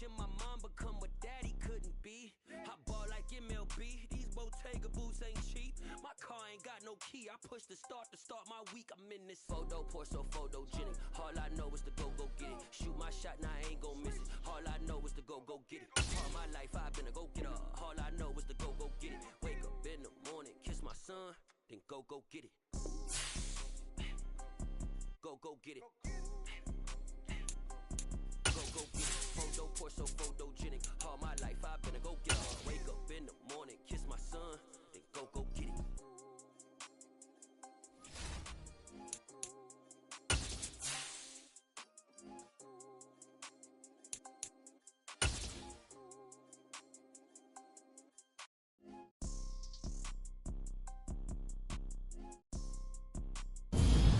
Watching my mom become what daddy couldn't be. I ball like MLB. These Bottega boots ain't cheap. My car ain't got no key. I push the start to start my week. I'm in this photo, pour so photogenic. All I know is to go get it. Shoot my shot, now I ain't gon' miss it. All I know is to go get it. All my life I've been a go-getter. All I know is to go get it. Wake up in the morning, kiss my son, then go get it. Go get it. Go get it. Photo, pour so photogenic. All my life I've been a go-getter. Wake up in the morning, kiss my son, then go get it.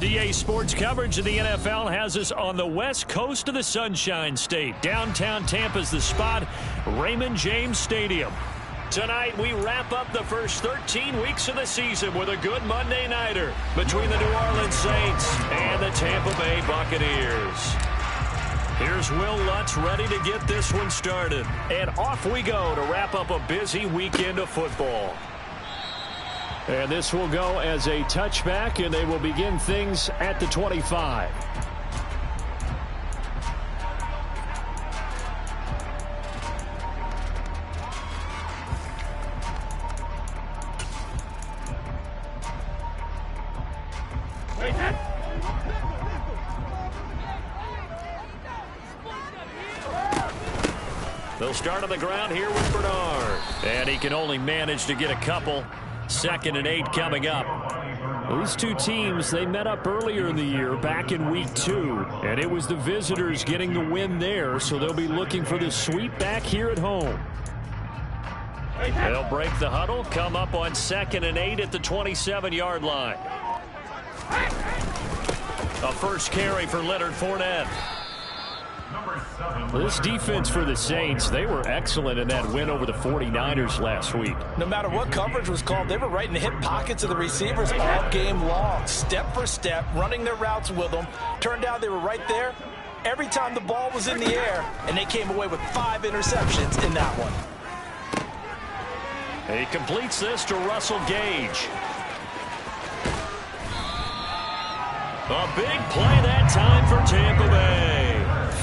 DA Sports coverage of the NFL has us on the west coast of the Sunshine State. Downtown Tampa's the spot, Raymond James Stadium. Tonight, we wrap up the first 13 weeks of the season with a good Monday nighter between the New Orleans Saints and the Tampa Bay Buccaneers. Here's Will Lutz ready to get this one started. And off we go to wrap up a busy weekend of football. And this will go as a touchback, and they will begin things at the 25. They'll start on the ground here with Bernard. And he can only manage to get a couple. 2nd and 8 coming up. These two teams, they met up earlier in the year, back in week 2, and it was the visitors getting the win there, so they'll be looking for the sweep back here at home. They'll break the huddle, come up on 2nd and 8 at the 27-yard line. A first carry for Leonard Fournette. This defense for the Saints, they were excellent in that win over the 49ers last week. No matter what coverage was called, they were right in the hip pockets of the receivers all game long, step for step, running their routes with them. Turned out they were right there every time the ball was in the air, and they came away with 5 interceptions in that one. He completes this to Russell Gage. A big play that time for Tampa Bay.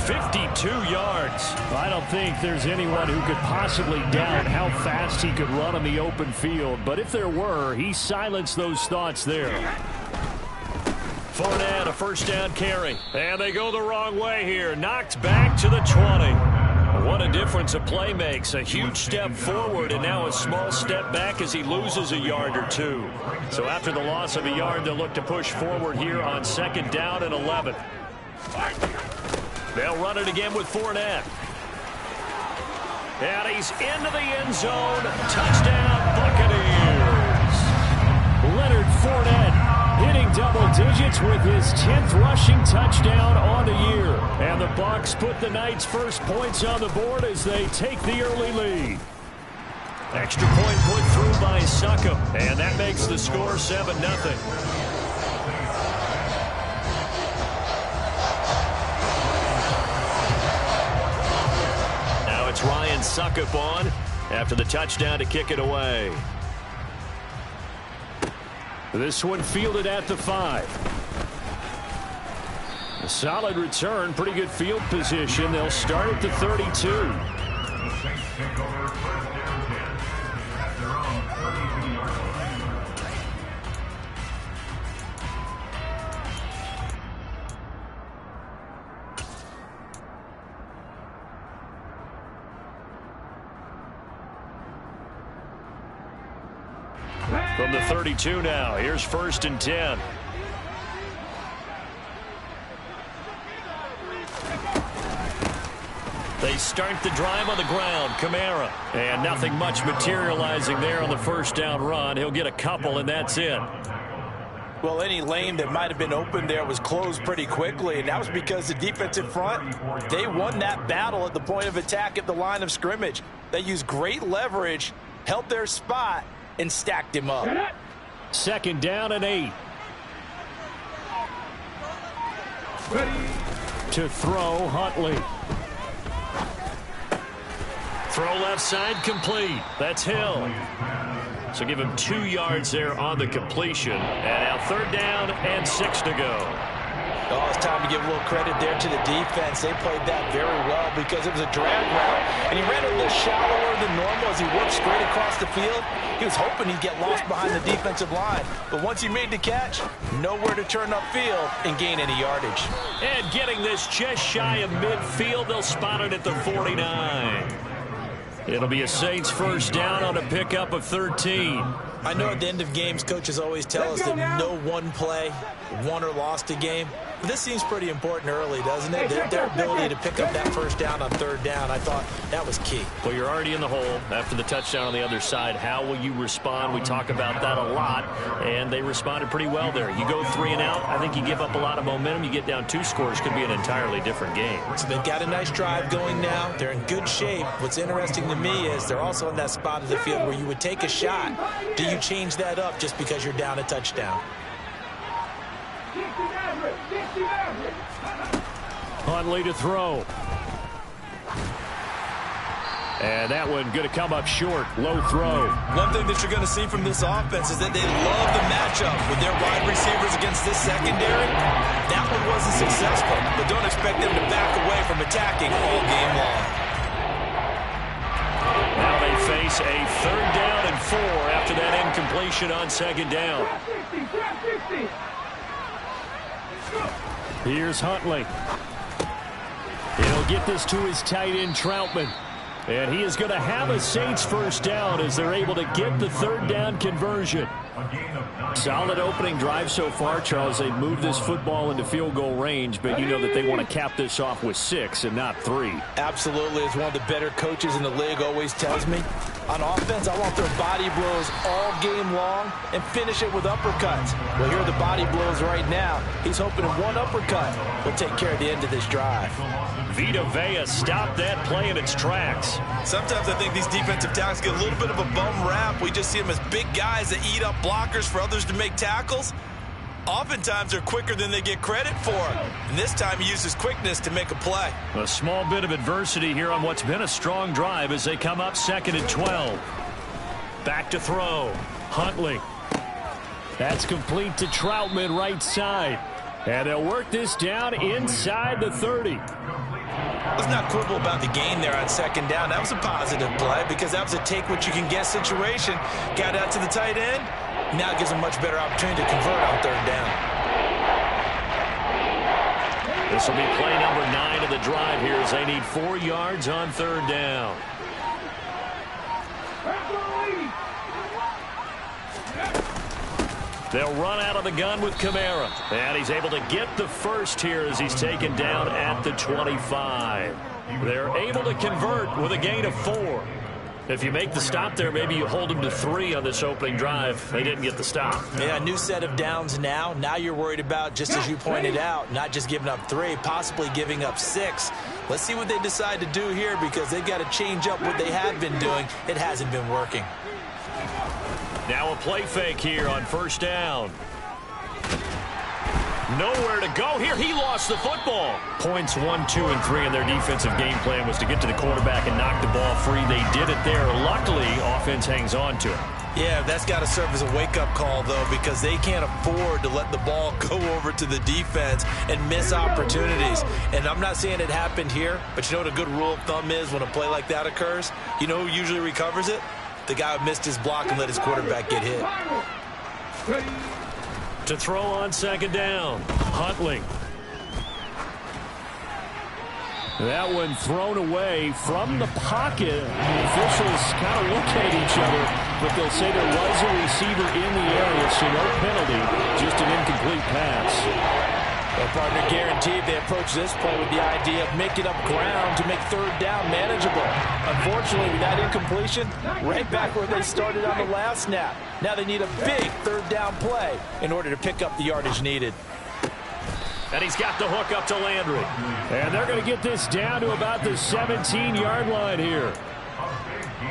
52 yards. I don't think there's anyone who could possibly doubt how fast he could run on the open field. But if there were, he silenced those thoughts there. Fournette, a first down carry. And they go the wrong way here. Knocked back to the 20. What a difference a play makes. A huge step forward and now a small step back as he loses a yard or two. So after the loss of a yard, they'll look to push forward here on 2nd down and 11. They'll run it again with Fournette. And he's into the end zone. Touchdown, Buccaneers. Leonard Fournette hitting double digits with his 10th rushing touchdown on the year. And the Bucs put the night's first points on the board as they take the early lead. Extra point put through by Succop. And that makes the score 7-0. It's Ryan Succop on after the touchdown to kick it away. This one fielded at the 5. A solid return, pretty good field position. They'll start at the 32. From the 32 now, here's 1st and 10. They start the drive on the ground. Kamara. And nothing much materializing there on the first down run. He'll get a couple, and that's it. Well, any lane that might have been open there was closed pretty quickly, and that was because the defensive front, they won that battle at the point of attack at the line of scrimmage. They used great leverage, held their spot, and stacked him up. 2nd down and 8. Ready to throw, Huntley. Throw left side complete. That's Hill. So give him 2 yards there on the completion. And now 3rd down and 6 to go. Oh, it's time to give a little credit there to the defense. They played that very well because it was a drag route. And he ran it a little shallower than normal as he worked straight across the field. He was hoping he'd get lost behind the defensive line. But once he made the catch, nowhere to turn upfield and gain any yardage. And getting this just shy of midfield, they'll spot it at the 49. It'll be a Saints 1st down on a pickup of 13. I know at the end of games, coaches always tell us that no one play won or lost a game. But this seems pretty important early, doesn't it? Their ability to pick up that 1st down on 3rd down, I thought that was key. Well, you're already in the hole after the touchdown on the other side. How will you respond? We talk about that a lot, and they responded pretty well there. You go 3 and out, I think you give up a lot of momentum. You get down 2 scores, could be an entirely different game. So they've got a nice drive going now. They're in good shape. What's interesting to me is they're also in that spot of the field where you would take a shot. Do you change that up just because you're down a touchdown? Huntley to throw. And that one going to come up short. Low throw. One thing that you're going to see from this offense is that they love the matchup with their wide receivers against this secondary. That one wasn't successful, but don't expect them to back away from attacking all game long. Now they face a 3rd down and 4 after that incompletion on 2nd down. Here's Huntley. He'll get this to his tight end, Troutman. And he is going to have a Saints 1st down as they're able to get the 3rd down conversion. Solid opening drive so far, Charles. They've moved this football into field goal range, but you know that they want to cap this off with 6 and not 3. Absolutely. As one of the better coaches in the league always tells me, on offense, I want their body blows all game long and finish it with uppercuts. Well, here are the body blows right now. He's hoping one uppercut will take care of the end of this drive. Vita Vea stopped that play in its tracks. Sometimes I think these defensive tackles get a little bit of a bum rap. We just see them as big guys that eat up blockers for others to make tackles. Oftentimes they're quicker than they get credit for. And this time he uses quickness to make a play. A small bit of adversity here on what's been a strong drive as they come up 2nd and 12. Back to throw. Huntley. That's complete to Troutman right side. And they'll work this down inside the 30. Let's not quibble about the gain there on 2nd down. That was a positive play because that was a take-what-you-can-get situation. Got out to the tight end. Now it gives them much better opportunity to convert on 3rd down. This will be play number 9 of the drive here as they need 4 yards on 3rd down. They'll run out of the gun with Kamara. And he's able to get the 1st here as he's taken down at the 25. They're able to convert with a gain of 4. If you make the stop there, maybe you hold them to 3 on this opening drive. They didn't get the stop. Yeah, a new set of downs now. Now you're worried about, just as you pointed out, not just giving up 3, possibly giving up 6. Let's see what they decide to do here because they've got to change up what they have been doing. It hasn't been working. Now a play fake here on 1st down. Nowhere to go here. He lost the football. Points 1, 2, and 3 in their defensive game plan was to get to the quarterback and knock the ball free. They did it there. Luckily, offense hangs on to it. Yeah, that's got to serve as a wake-up call, though, because they can't afford to let the ball go over to the defense and miss opportunities. And I'm not saying it happened here, but you know what a good rule of thumb is when a play like that occurs? You know who usually recovers it? The guy who missed his block and let his quarterback get hit. To throw on 2nd down, Huntley. That one thrown away from the pocket. The officials kind of look at each other, but they'll say there was a receiver in the area, so no penalty, just an incomplete pass. Well, partner, guaranteed they approach this play with the idea of making up ground to make 3rd down manageable. Unfortunately, with that incompletion, right back where they started on the last snap. Now they need a big 3rd down play in order to pick up the yardage needed. And he's got the hook up to Landry. And they're going to get this down to about the 17-yard line here.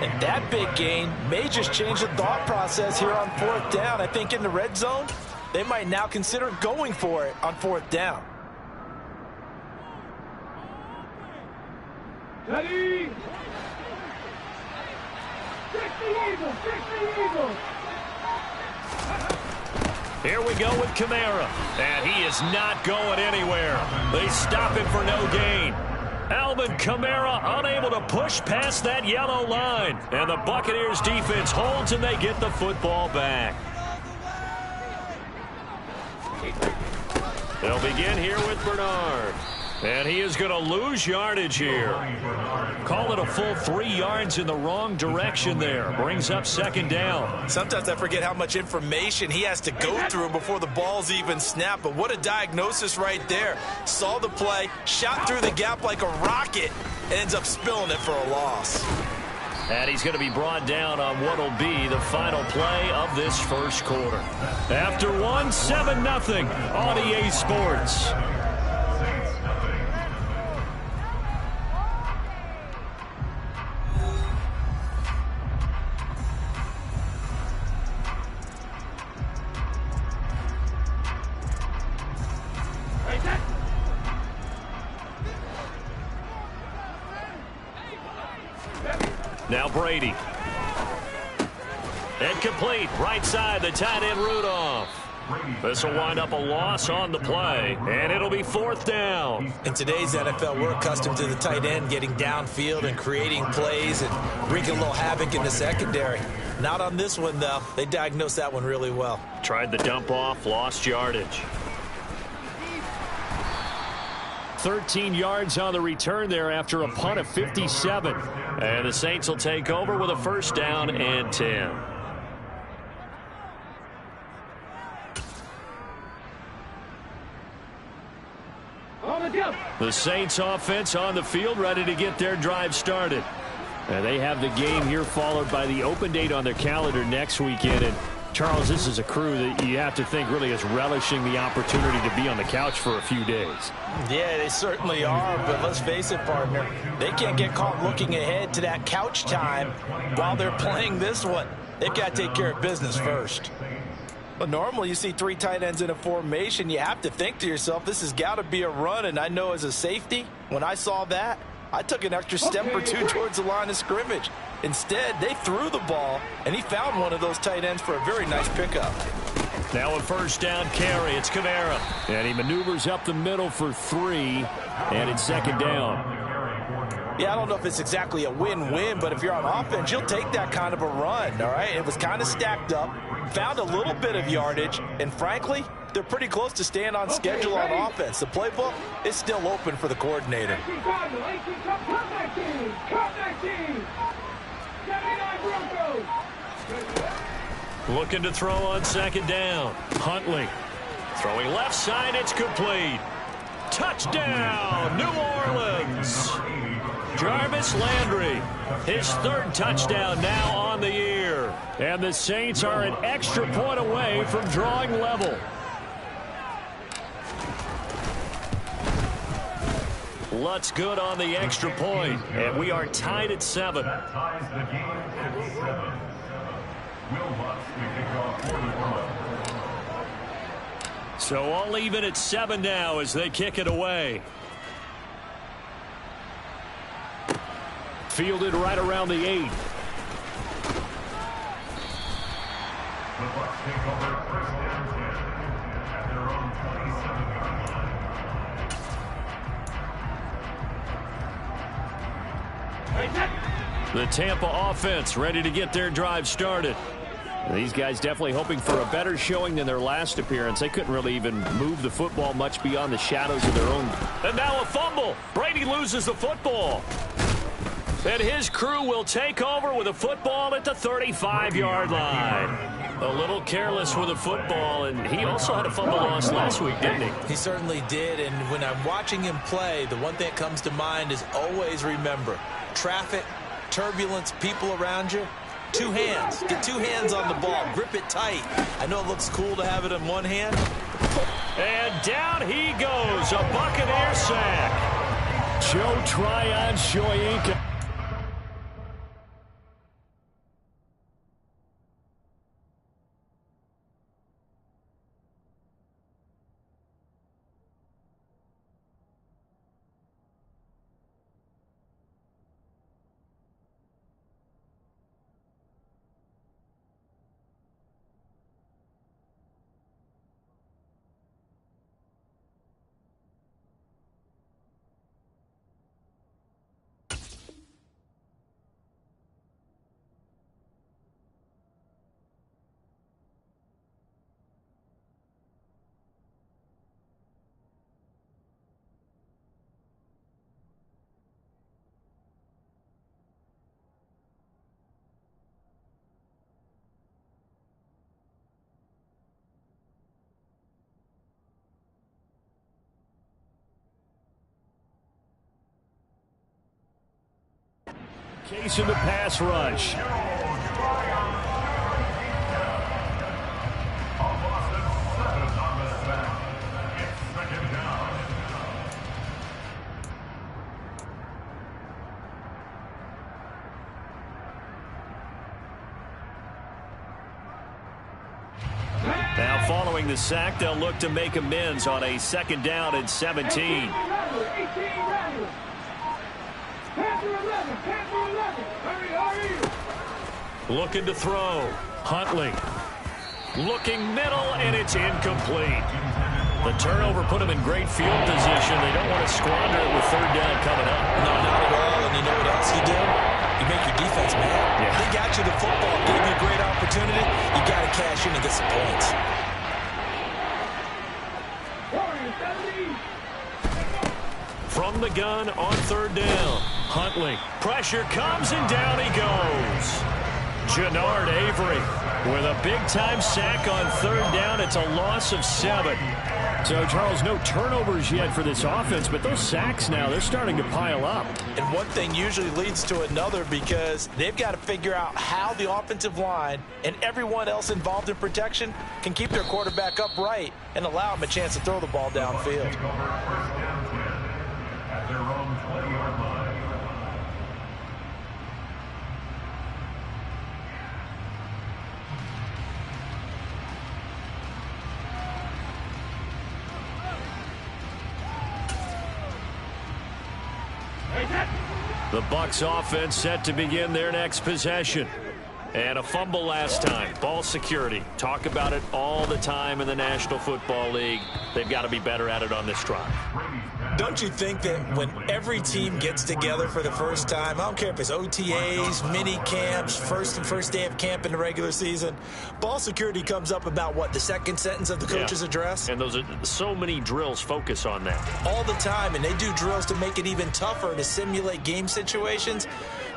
And that big gain may just change the thought process here on 4th down. I think in the red zone, they might now consider going for it on 4th down. Here we go with Kamara, and he is not going anywhere. They stop him for no gain. Alvin Kamara unable to push past that yellow line, and the Buccaneers defense holds and they get the football back. They'll begin here with Bernard. And he is going to lose yardage here. Call it a full 3 yards in the wrong direction there. Brings up second down. Sometimes I forget how much information he has to go through before the ball's even snapped. But what a diagnosis right there. Saw the play, shot through the gap like a rocket, ends up spilling it for a loss. And he's going to be brought down on what will be the final play of this first quarter. After one, 7-0 on EA Sports. Now Brady. Incomplete. Right side, the tight end Rudolph. This will wind up a loss on the play, and it'll be fourth down. In today's NFL, we're accustomed to the tight end getting downfield and creating plays and wreaking a little havoc in the secondary. Not on this one, though. They diagnosed that one really well. Tried the dump off, lost yardage. 13 yards on the return there after a punt of 57. And the Saints will take over with a first down and 10. The Saints offense on the field ready to get their drive started. And they have the game here followed by the open date on their calendar next weekend. And Charles, this is a crew that you have to think really is relishing the opportunity to be on the couch for a few days. Yeah, they certainly are, but let's face it, partner, they can't get caught looking ahead to that couch time while they're playing this one. They've got to take care of business first. But normally you see 3 tight ends in a formation, you have to think to yourself, this has got to be a run, and I know as a safety, when I saw that, I took an extra step or two towards the line of scrimmage. Instead, they threw the ball, and he found one of those tight ends for a very nice pickup. Now a first down carry. It's Kamara. And he maneuvers up the middle for 3, and it's second down. Yeah, I don't know if it's exactly a win-win, but if you're on offense, you'll take that kind of a run, all right? It was kind of stacked up, found a little bit of yardage, and frankly, they're pretty close to staying on schedule on offense. The playbook is still open for the coordinator. Looking to throw on second down. Huntley throwing left side. It's complete. Touchdown, New Orleans. Jarvis Landry, his 3rd touchdown now on the year. And the Saints are an extra point away from drawing level. Lutz good on the extra point, and we are tied at 7. So all even at 7 now as they kick it away. Fielded right around the 8. The Tampa offense ready to get their drive started. These guys definitely hoping for a better showing than their last appearance. They couldn't really even move the football much beyond the shadows of their own. And now a fumble. Brady loses the football. And his crew will take over with a football at the 35-yard line. A little careless with the football, and he also had a fumble loss last week, didn't he? He certainly did, and when I'm watching him play, the one thing that comes to mind is always remember, traffic, turbulence, people around you, 2 hands. Get 2 hands on the ball. Grip it tight. I know it looks cool to have it in one hand. And down he goes. A Buccaneer sack. Joe Tryon Shoyinka. Case in the pass rush. Now following the sack, they'll look to make amends on a 2nd down and 17. Looking to throw. Huntley. Looking middle, and it's incomplete. The turnover put them in great field position. They don't want to squander it with 3rd down coming up. No, not at all. And you know what else you do? You make your defense mad. Yeah. They got you the football, gave you a great opportunity. You got to cash in and get some points. From the gun on 3rd down. Huntley. Pressure comes, and down he goes. Jannard Avery with a big-time sack on 3rd down. It's a loss of 7. So, Charles, no turnovers yet for this offense, but those sacks now, they're starting to pile up. And one thing usually leads to another because they've got to figure out how the offensive line and everyone else involved in protection can keep their quarterback upright and allow him a chance to throw the ball downfield. The Bucs offense set to begin their next possession. And a fumble last time. Ball security. Talk about it all the time in the National Football League. They've got to be better at it on this drive. Don't you think that when every team gets together for the first time, I don't care if it's OTAs, mini camps, first day of camp in the regular season, ball security comes up about what, the second sentence of the coach's address? And those are so many drills focus on that. All the time, and they do drills to make it even tougher to simulate game situations.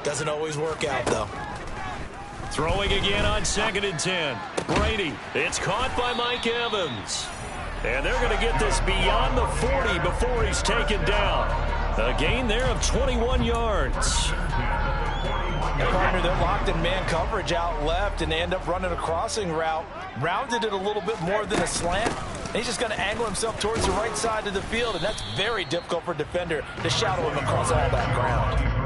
Doesn't always work out, though. Throwing again on 2nd and 10. Brady. It's caught by Mike Evans. And they're going to get this beyond the 40 before he's taken down. A gain there of 21 yards. And partner, they're locked in man coverage out left, and they end up running a crossing route. Rounded it a little bit more than a slant. And he's just going to angle himself towards the right side of the field, and that's very difficult for a defender to shadow him across all that ground.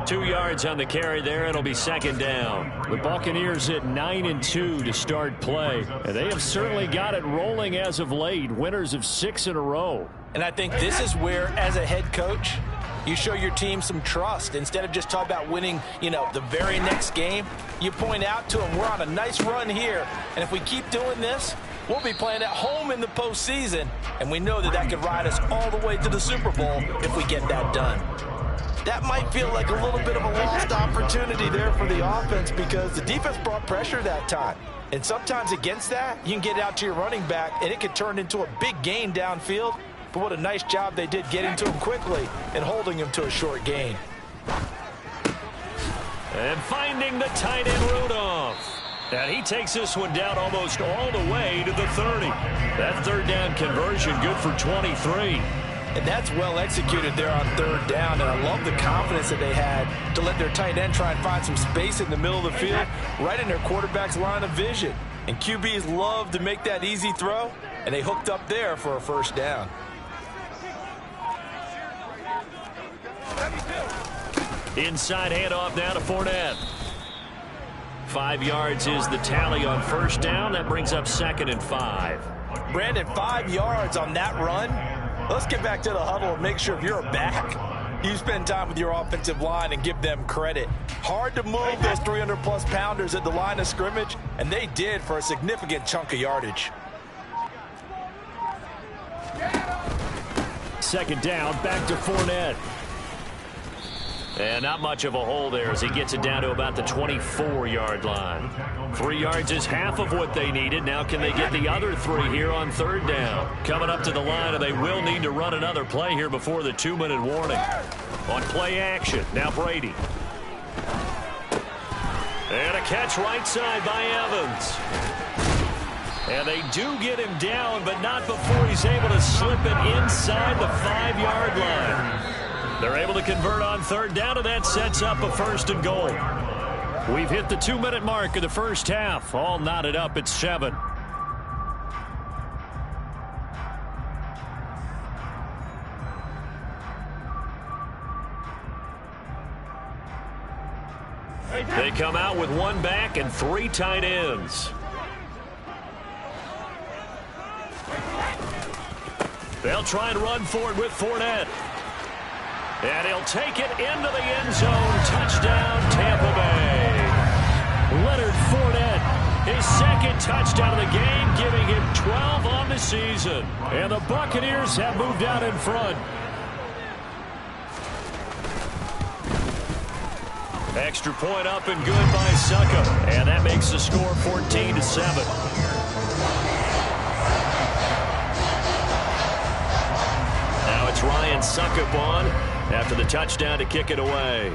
2 yards on the carry there. It'll be 2nd down. The Buccaneers at 9-2 to start play. And they have certainly got it rolling as of late. Winners of 6 in a row. And I think this is where, as a head coach, you show your team some trust. Instead of just talking about winning, the very next game, you point out to them, we're on a nice run here. And if we keep doing this, we'll be playing at home in the postseason. And we know that could ride us all the way to the Super Bowl if we get that done. That might feel like a little bit of a lost opportunity there for the offense because the defense brought pressure that time. And sometimes against that, you can get out to your running back, and it could turn into a big gain downfield. But what a nice job they did getting to him quickly and holding him to a short gain. And finding the tight end Rudolph. And he takes this one down almost all the way to the 30. That 3rd down conversion good for 23. And that's well executed there on 3rd down. And I love the confidence that they had to let their tight end try and find some space in the middle of the field, right in their quarterback's line of vision. And QBs love to make that easy throw, and they hooked up there for a 1st down. Inside handoff now to Fournette. 5 yards is the tally on 1st down. That brings up 2nd and 5. Brandon, 5 yards on that run. Let's get back to the huddle and make sure if you're back, you spend time with your offensive line and give them credit. Hard to move those 300-plus pounders at the line of scrimmage, and they did for a significant chunk of yardage. 2nd down, back to Fournette. And not much of a hole there as he gets it down to about the 24-yard line. 3 yards is half of what they needed. Now can they get the other 3 here on 3rd down? Coming up to the line, and they will need to run another play here before the 2-minute warning. On play action, now Brady. And a catch right side by Evans. And they do get him down, but not before he's able to slip it inside the 5-yard line. They're able to convert on third down, and that sets up a 1st and goal. We've hit the 2-minute mark of the first half. All knotted up at 7. They come out with 1 back and 3 tight ends. They'll try and run forward with Fournette. And he'll take it into the end zone. Touchdown, Tampa Bay. Leonard Fournette, his 2nd touchdown of the game, giving him 12 on the season. And the Buccaneers have moved out in front. Extra point up and good by Succop. And that makes the score 14-7. Now it's Ryan Succop on after the touchdown to kick it away.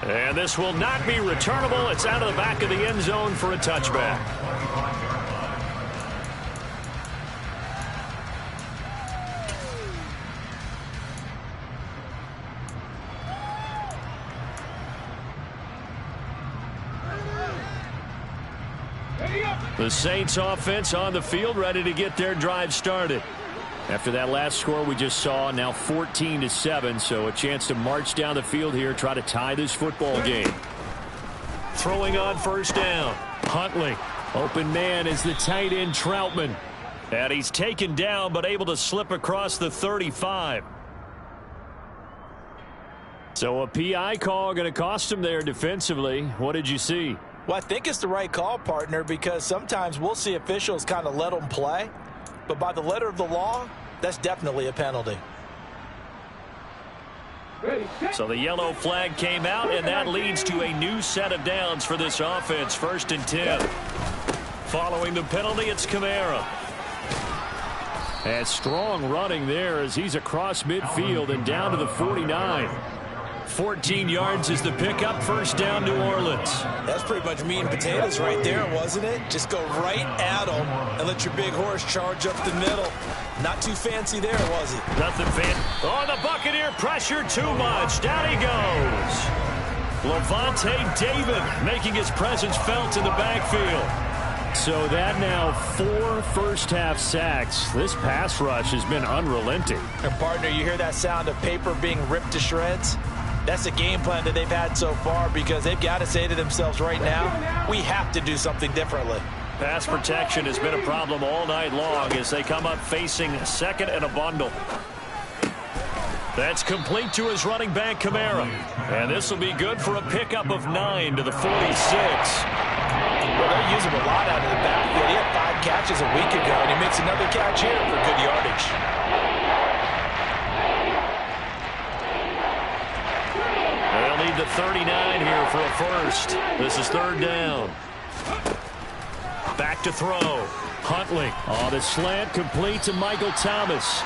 And this will not be returnable. It's out of the back of the end zone for a touchback. The Saints offense on the field, ready to get their drive started. After that last score we just saw, now 14-7, so a chance to march down the field here, try to tie this football game. Throwing on 1st down. Huntley. Open man is the tight end Troutman. And he's taken down but able to slip across the 35. So a PI call going to cost him there defensively. What did you see? Well, I think it's the right call, partner, because sometimes we'll see officials kind of let them play. But by the letter of the law, that's definitely a penalty. So the yellow flag came out, and that leads to a new set of downs for this offense. 1st and 10. Following the penalty, it's Kamara. And strong running there as he's across midfield and down to the 49. 14 yards is the pickup. 1st down, New Orleans. That's pretty much meat and potatoes right there, wasn't it? Just go right at them and let your big horse charge up the middle. Not too fancy there, was it? Nothing fancy. Oh, the Buccaneer pressure too much. Down he goes. Levante David making his presence felt in the backfield. So that now 4 first-half sacks. This pass rush has been unrelenting. And partner, you hear that sound of paper being ripped to shreds? That's the game plan that they've had so far, because they've got to say to themselves right now, we have to do something differently. Pass protection has been a problem all night long as they come up facing 2nd and a bundle. That's complete to his running back, Kamara. And this will be good for a pickup of 9 to the 46. Well, they use him a lot out of the backfield. He had 5 catches a week ago, and he makes another catch here for good yardage. They'll need the 39 here for a 1st. This is 3rd down. Back to throw. Huntley on the slant, complete to Michael Thomas.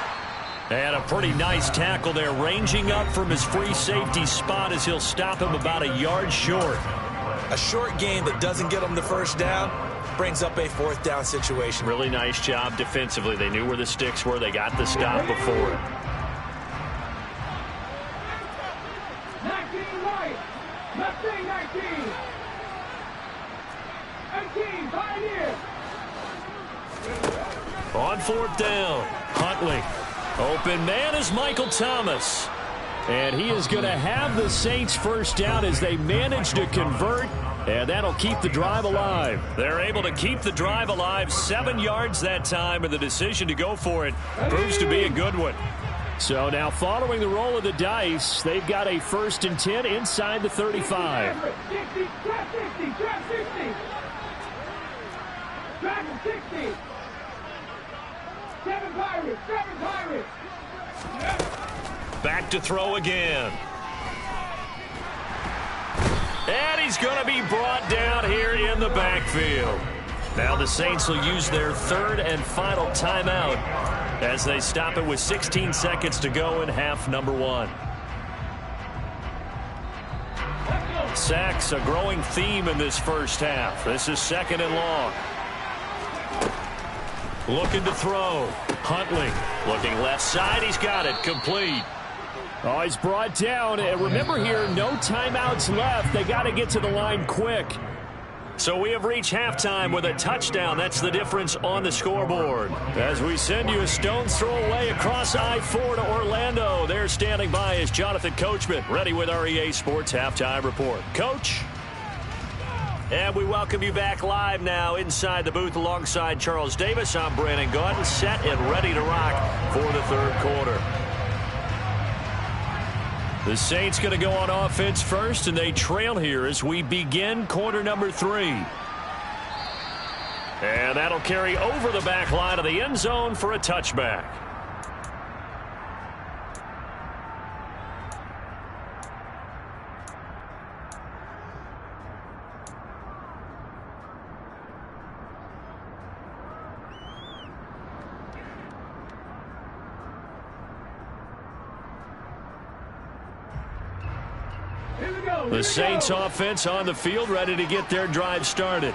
And a pretty nice tackle there, ranging up from his free safety spot as he'll stop him about a yard short. A short gain that doesn't get them the 1st down brings up a 4th down situation. Really nice job defensively. They knew where the sticks were. They got the stop before it. 19 right. Left wing 19. 18 Pioneer. On 4th down, Huntley. Open man is Michael Thomas. And he is going to have the Saints 1st down as they manage to convert. And that'll keep the drive alive. They're able to keep the drive alive. 7 yards that time, and the decision to go for it proves to be a good one. So now following the roll of the dice, they've got a 1st and 10 inside the 35. 60, trap 60, trap 60. Trap 60. 7 Pirates, 7 Pirates. Back to throw again. And he's going to be brought down here in the backfield. Now the Saints will use their 3rd and final timeout as they stop it with 16 seconds to go in half number 1. Sacks, a growing theme in this 1st half. This is 2nd and long. Looking to throw. Huntley looking left side. He's got it. Complete. Oh, he's brought down. And remember here, no timeouts left. They got to get to the line quick. So we have reached halftime with a touchdown. That's the difference on the scoreboard. As we send you a stone's throw away across I-4 to Orlando. There standing by is Jonathan Coachman, ready with our EA Sports Halftime Report. Coach? And we welcome you back live now inside the booth alongside Charles Davis. I'm Brandon Gaudin, set and ready to rock for the third quarter. The Saints going to go on offense first, and they trail here as we begin quarter number 3. And that'll carry over the back line of the end zone for a touchback. The Saints offense on the field, ready to get their drive started.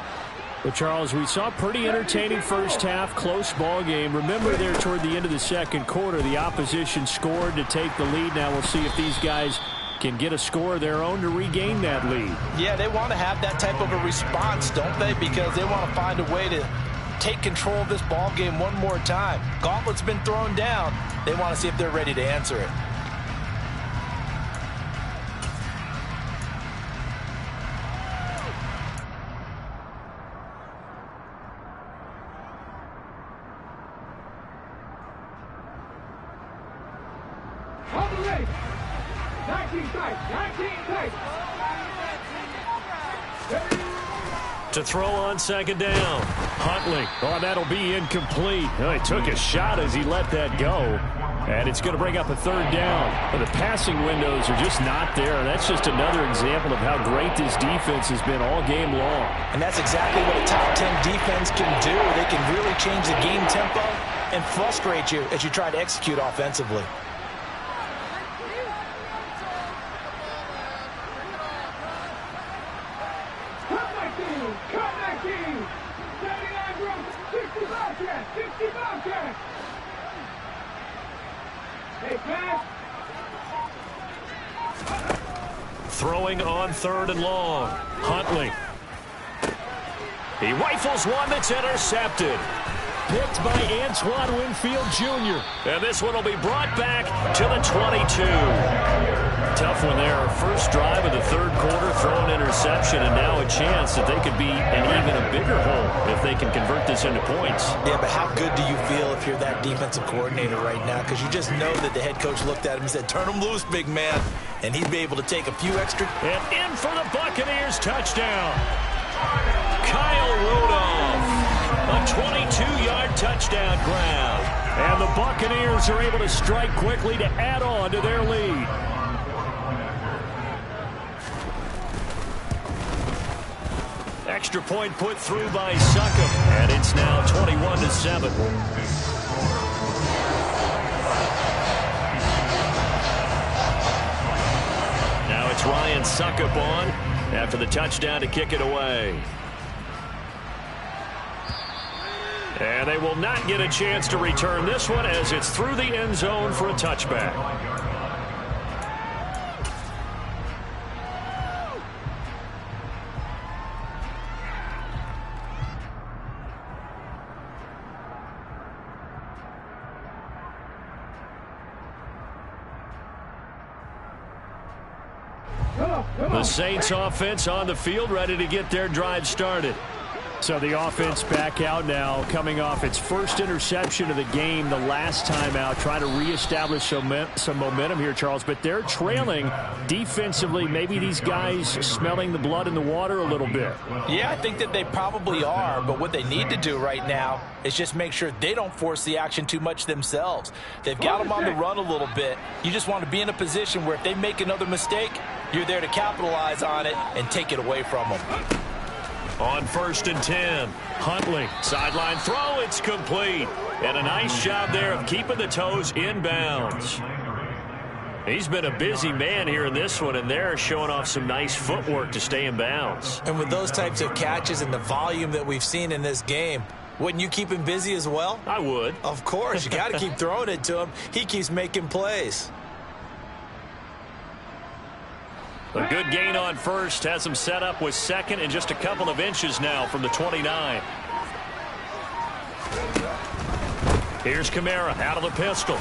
Well, Charles, we saw a pretty entertaining first half, close ball game. Remember there toward the end of the second quarter, the opposition scored to take the lead. Now we'll see if these guys can get a score of their own to regain that lead. Yeah, they want to have that type of a response, don't they? Because they want to find a way to take control of this ball game one more time. Gauntlet's been thrown down. They want to see if they're ready to answer it. To throw on second down. Huntley. Oh, that'll be incomplete. Oh, he took a shot as he let that go. And it's going to bring up a third down. But the passing windows are just not there. That's just another example of how great this defense has been all game long. And that's exactly what a top 10 defense can do. They can really change the game tempo and frustrate you as you try to execute offensively. Throwing on third and long. Huntley. He rifles one that's intercepted. Picked by Antoine Winfield Jr. And this one will be brought back to the 22. Tough one there. First drive of the third quarter, throw an interception, and now a chance that they could be in even a bigger hole if they can convert this into points. Yeah, but how good do you feel if you're that defensive coordinator right now? Because you just know that the head coach looked at him and said, turn him loose, big man. And he'd be able to take a few extra. And in for the Buccaneers touchdown. Kyle Rudolph. A 22-yard touchdown grab. And the Buccaneers are able to strike quickly to add on to their lead. Extra point put through by Succop. And it's now 21-7. Now it's Ryan Succop on after the touchdown to kick it away. And they will not get a chance to return this one as it's through the end zone for a touchback. The Saints offense on the field, ready to get their drive started. So the offense back out now, coming off its first interception of the game the last time out, trying to reestablish some momentum here, Charles. But they're trailing defensively. Maybe these guys smelling the blood in the water a little bit. Yeah, I think that they probably are. But what they need to do right now is just make sure they don't force the action too much themselves. They've got them on the run a little bit. You just want to be in a position where if they make another mistake, you're there to capitalize on it and take it away from them. On 1st and 10, Huntley, sideline throw, it's complete. And a nice job there of keeping the toes in bounds. He's been a busy man here in this one, and they're showing off some nice footwork to stay in bounds. And with those types of catches and the volume that we've seen in this game, Wouldn't you keep him busy as well? I would. Of course. You got to keep throwing it to him. He keeps making plays. A good gain on first has him set up with second and just a couple of inches now from the 29. Here's Kamara out of the pistol.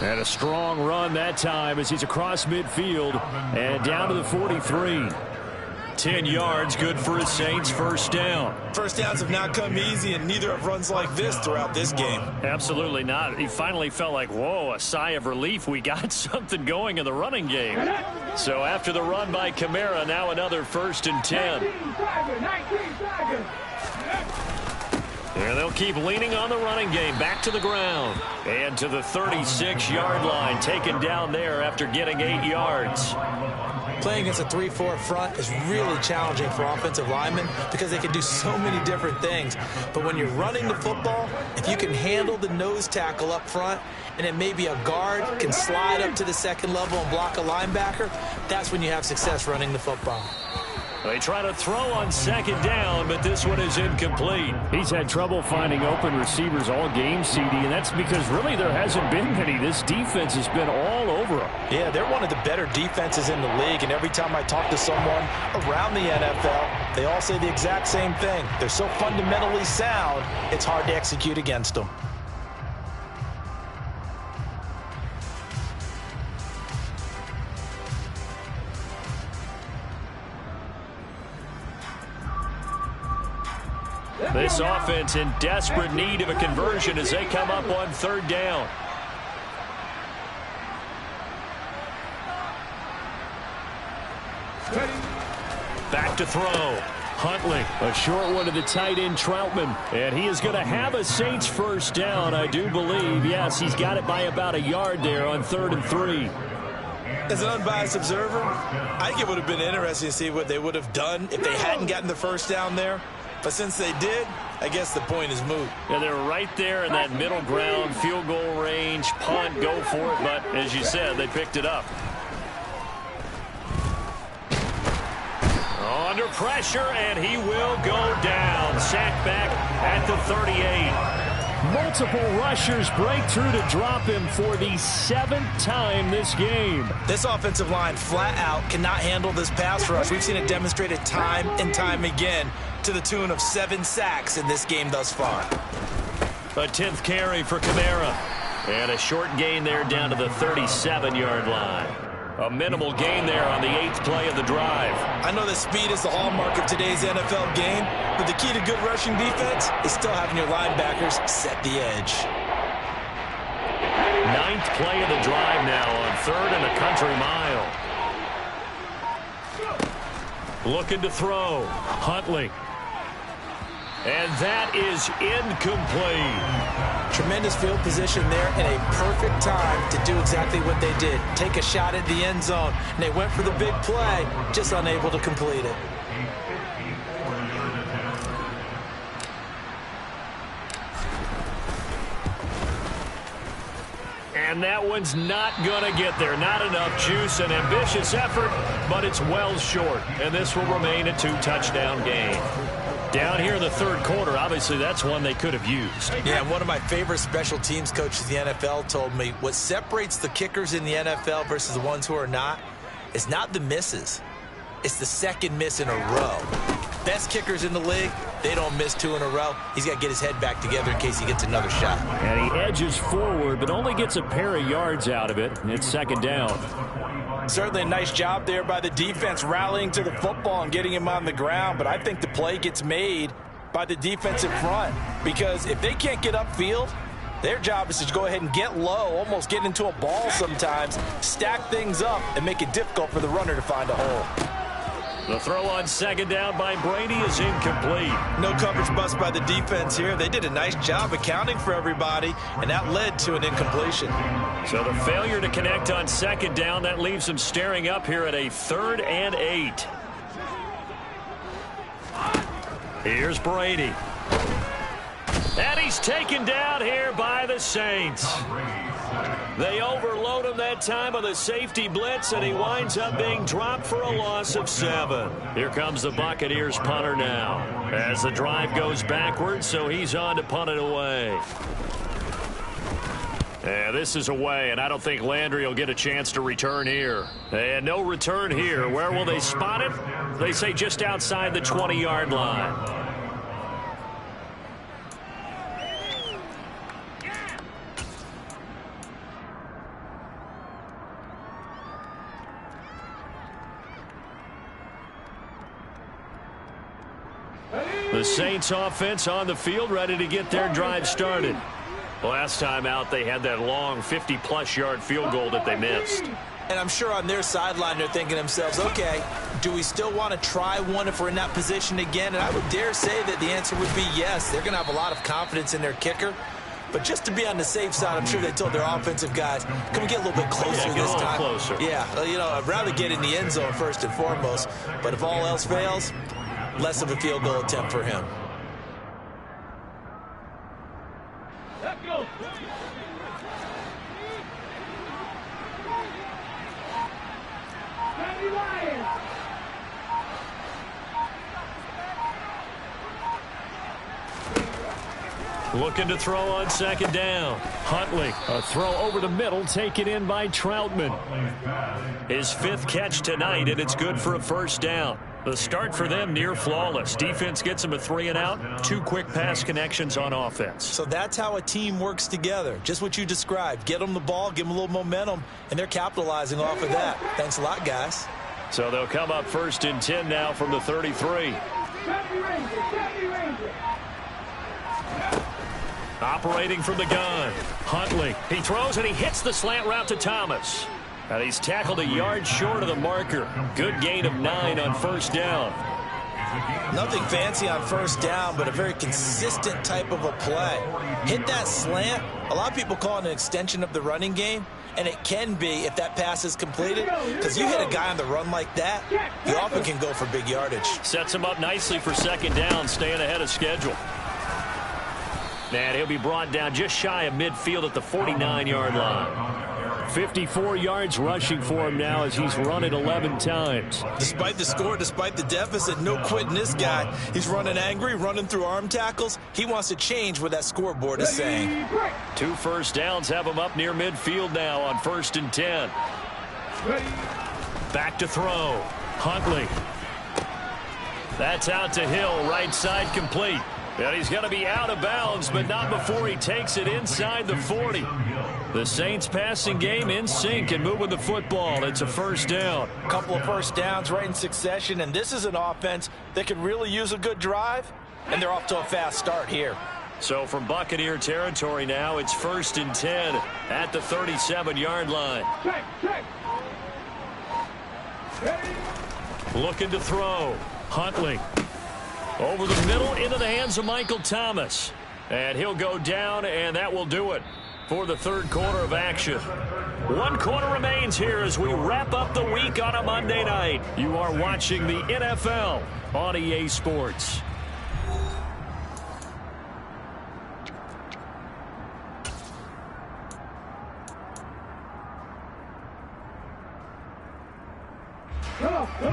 And a strong run that time as he's across midfield and down to the 43. 10 yards, good for his Saints, first down. First downs have not come easy, and neither have runs like this throughout this game. Absolutely not. He finally felt like, whoa, a sigh of relief. We got something going in the running game. So after the run by Kamara, now another 1st and 10. And they'll keep leaning on the running game. Back to the ground. And to the 36-yard line. Taken down there after getting 8 yards. Playing against a 3-4 front is really challenging for offensive linemen because they can do so many different things. But when you're running the football, if you can handle the nose tackle up front, and then maybe a guard can slide up to the second level and block a linebacker, that's when you have success running the football. They try to throw on second down, but this one is incomplete. He's had trouble finding open receivers all game, CD, and that's because really there hasn't been many. This defense has been all over him. Yeah, they're one of the better defenses in the league, and every time I talk to someone around the NFL, they all say the exact same thing. They're so fundamentally sound, it's hard to execute against them. This offense in desperate need of a conversion as they come up on 3rd down. Back to throw. Huntley, a short one to the tight end Troutman. And he is going to have a Saints first down, I do believe. Yes, he's got it by about a yard there on 3rd and 3. As an unbiased observer, I think it would have been interesting to see what they would have done if they hadn't gotten the first down there. But since they did, I guess the point is moot. Yeah, they're right there in that middle ground, field goal range, punt, go for it. But as you said, they picked it up. Under pressure, and he will go down. Sacked back at the 38. Multiple rushers break through to drop him for the 7th time this game. This offensive line flat out cannot handle this pass rush. We've seen it demonstrated time and time again to the tune of 7 sacks in this game thus far. A 10th carry for Kamara. And a short gain there down to the 37-yard line. A minimal gain there on the 8th play of the drive. I know that speed is the hallmark of today's NFL game, but the key to good rushing defense is still having your linebackers set the edge. 9th play of the drive now on 3rd and a country mile. Looking to throw. Huntley. And that is incomplete. Tremendous field position there and a perfect time to do exactly what they did. Take a shot at the end zone. And they went for the big play, just unable to complete it. And that one's not going to get there. Not enough juice, an ambitious effort, but it's well short. And this will remain a 2-touchdown game. Down here in the 3rd quarter, obviously that's one they could have used. Yeah, one of my favorite special teams coaches in the NFL told me what separates the kickers in the NFL versus the ones who are not is not the misses. It's the second miss in a row. Best kickers in the league, they don't miss 2 in a row. He's got to get his head back together in case he gets another shot. And he edges forward, but only gets a pair of yards out of it. And it's 2nd down. Certainly a nice job there by the defense rallying to the football and getting him on the ground, but I think the play gets made by the defensive front because if they can't get upfield, their job is to go ahead and get low, almost get into a ball sometimes, stack things up, and make it difficult for the runner to find a hole. The throw on 2nd down by Brady is incomplete. No coverage bust by the defense here. They did a nice job accounting for everybody, and that led to an incompletion. So the failure to connect on 2nd down, that leaves them staring up here at a 3rd and 8. Here's Brady. And he's taken down here by the Saints. They overload him that time on the safety blitz, and he winds up being dropped for a loss of 7. Here comes the Buccaneers punter now as the drive goes backwards, so he's on to punt it away. And this is away, and I don't think Landry will get a chance to return here. And no return here. Where will they spot it? They say just outside the 20-yard line. The Saints offense on the field, ready to get their drive started. Last time out, they had that long 50-plus yard field goal that they missed. And I'm sure on their sideline, they're thinking to themselves, okay, do we still want to try one if we're in that position again? And I would dare say that the answer would be yes. They're going to have a lot of confidence in their kicker. But just to be on the safe side, I'm sure they told their offensive guys, can we get a little bit closer this time? Closer. Yeah, you know, I'd rather get in the end zone first and foremost. But if all else fails, less of a field goal attempt for him. Let's go. Looking to throw on second down. Huntley, a throw over the middle, taken in by Troutman. His 5th catch tonight, and it's good for a first down. The start for them near flawless. Defense gets them a 3-and-out. 2 quick pass connections on offense. So that's how a team works together. Just what you described. Get them the ball, give them a little momentum, and they're capitalizing off of that. Thanks a lot, guys. So they'll come up 1st and 10 now from the 33. Operating from the gun. Huntley. He throws and he hits the slant route to Thomas. And he's tackled a yard short of the marker. Good gain of 9 on first down. Nothing fancy on first down, but a very consistent type of a play. Hit that slant. A lot of people call it an extension of the running game, and it can be if that pass is completed, because you hit a guy on the run like that, he often can go for big yardage. Sets him up nicely for second down, staying ahead of schedule. And he'll be brought down just shy of midfield at the 49-yard line. 54 yards rushing for him now as he's run it 11 times. Despite the score, despite the deficit, no quitting this guy. He's running angry, running through arm tackles. He wants to change what that scoreboard is saying. 2 first downs have him up near midfield now on 1st and 10. Back to throw. Huntley. That's out to Hill, right side complete. And he's going to be out of bounds, but not before he takes it inside the 40. The Saints passing game in sync and moving the football. It's a first down. A couple of first downs right in succession, and this is an offense that could really use a good drive, and they're off to a fast start here. So from Buccaneer territory now, it's 1st and 10 at the 37-yard line. Looking to throw. Huntley. Over the middle into the hands of Michael Thomas. And he'll go down, and that will do it for the third quarter of action. 1 quarter remains here as we wrap up the week on a Monday night. You are watching the NFL on EA Sports.